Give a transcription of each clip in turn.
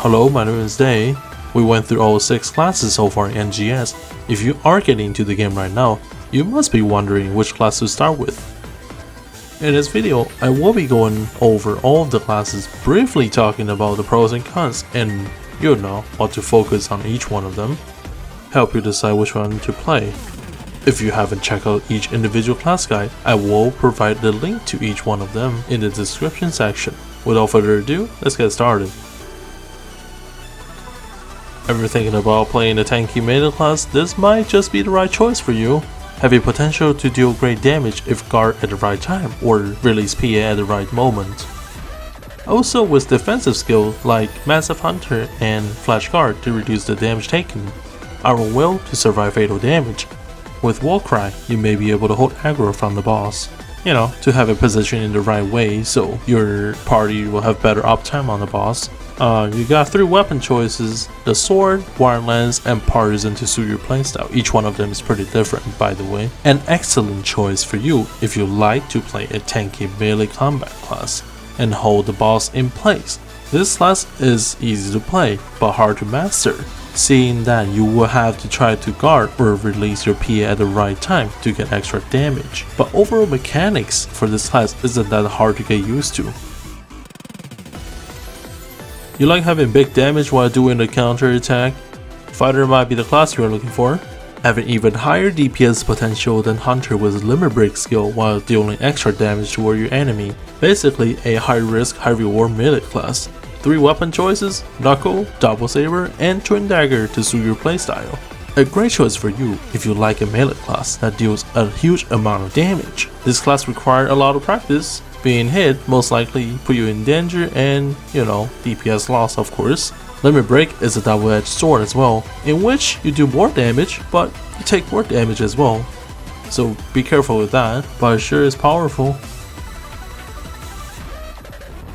Hello, my name is Day. We went through all 6 classes so far in NGS. If you are getting into the game right now, you must be wondering which class to start with. In this video, I will be going over all of the classes, briefly talking about the pros and cons, and you'll know what to focus on each one of them, help you decide which one to play. If you haven't checked out each individual class guide, I will provide the link to each one of them in the description section. Without further ado, let's get started. Ever thinking about playing a tanky melee class? This might just be the right choice for you. Have a potential to deal great damage if guard at the right time or release PA at the right moment. Also with defensive skill like Massive Hunter and Flash Guard to reduce the damage taken, Iron Will to survive fatal damage. With Warcry, you may be able to hold aggro from the boss. You know, to have it positioned in the right way so your party will have better uptime on the boss. You got 3 weapon choices, the sword, wire lens, and partisan to suit your playstyle. Each one of them is pretty different, by the way. An excellent choice for you if you like to play a tanky melee combat class and hold the boss in place. This class is easy to play, but hard to master, seeing that you will have to try to guard or release your PA at the right time to get extra damage. But overall mechanics for this class isn't that hard to get used to. You like having big damage while doing the counter attack? Fighter might be the class you are looking for. Have an even higher DPS potential than Hunter with Limit Break skill while dealing extra damage toward your enemy. Basically a high risk, high reward melee class. 3 weapon choices, Knuckle, Double Saber, and Twin Dagger to suit your playstyle. A great choice for you if you like a melee class that deals a huge amount of damage. This class requires a lot of practice. Being hit most likely put you in danger and, you know, DPS loss of course. Limit Break is a double-edged sword as well, in which you do more damage, but you take more damage as well. So be careful with that, but it sure is powerful.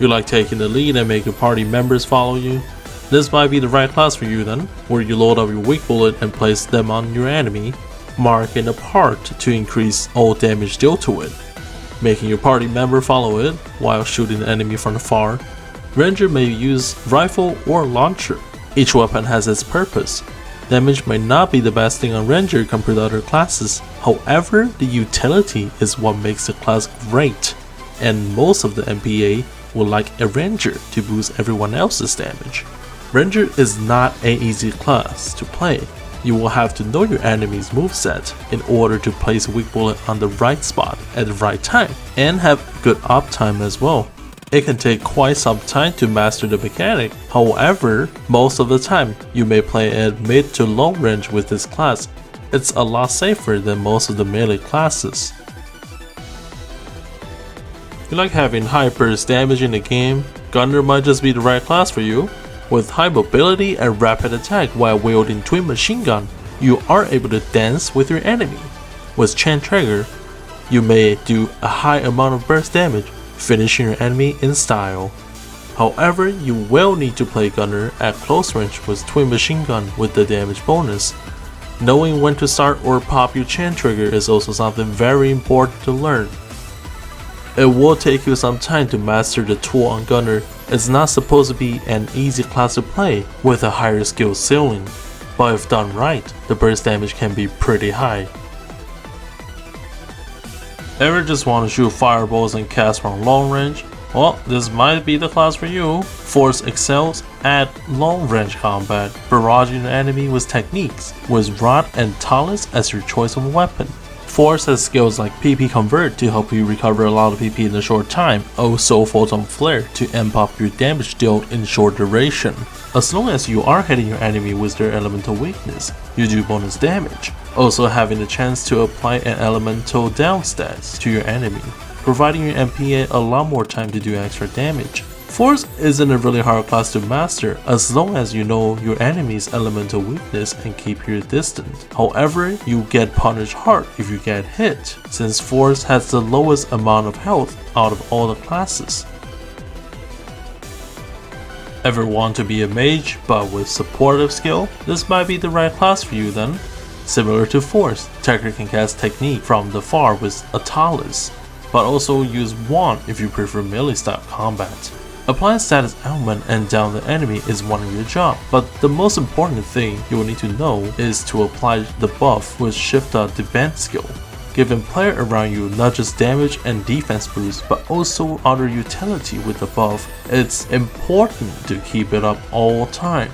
You like taking the lead and making party members follow you? This might be the right class for you then, where you load up your weak bullet and place them on your enemy, marking a part to increase all damage dealt to it, making your party member follow it while shooting the enemy from afar. Ranger may use rifle or launcher. Each weapon has its purpose. Damage may not be the best thing on Ranger compared to other classes, however the utility is what makes the class great, and most of the MPA will like a Ranger to boost everyone else's damage. Ranger is not an easy class to play. You will have to know your enemy's moveset in order to place a weak bullet on the right spot at the right time and have good uptime as well. It can take quite some time to master the mechanic, however, most of the time you may play at mid to long range with this class. It's a lot safer than most of the melee classes. You like having high burst damage in the game? Gunner might just be the right class for you. With high mobility and rapid attack while wielding twin machine gun, you are able to dance with your enemy. With Chain Trigger, you may do a high amount of burst damage, finishing your enemy in style. However, you will need to play Gunner at close range with twin machine gun with the damage bonus. Knowing when to start or pop your Chain Trigger is also something very important to learn. It will take you some time to master the tool on Gunner. It's not supposed to be an easy class to play with a higher skill ceiling, but if done right, the burst damage can be pretty high. Ever just want to shoot fireballs and cast from long range? Well, this might be the class for you. Force excels at long range combat, barraging the enemy with techniques, with Rod and Talus as your choice of weapon. Force has skills like PP Convert to help you recover a lot of PP in a short time, also Photon Flare to amp up your damage dealt in short duration. As long as you are hitting your enemy with their elemental weakness, you do bonus damage, also having the chance to apply an elemental down stats to your enemy, providing your MPA a lot more time to do extra damage. Force isn't a really hard class to master as long as you know your enemy's elemental weakness and keep your distance. However, you get punished hard if you get hit, since Force has the lowest amount of health out of all the classes. Ever want to be a mage but with supportive skill? This might be the right class for you then. Similar to Force, Tekker can cast Technique from the far with a Talus, but also use Wand if you prefer melee style combat. Applying status ailment and down the enemy is one of your job, but the most important thing you will need to know is to apply the buff with shift defense skill, giving player around you not just damage and defense boost but also other utility with the buff. It's important to keep it up all time.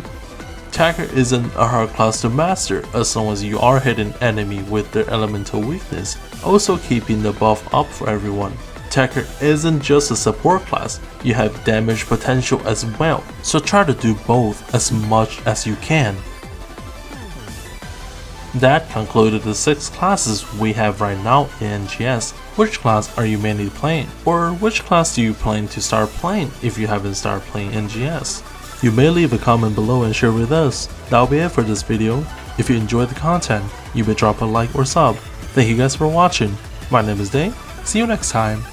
Attacker isn't a hard class to master as long as you are hitting enemy with their elemental weakness, also keeping the buff up for everyone. Attacker isn't just a support class, you have damage potential as well, so try to do both as much as you can. That concluded the 6 classes we have right now in NGS. Which class are you mainly playing? Or which class do you plan to start playing if you haven't started playing NGS? You may leave a comment below and share with us. That'll be it for this video. If you enjoyed the content, you may drop a like or sub. Thank you guys for watching. My name is Day. See you next time.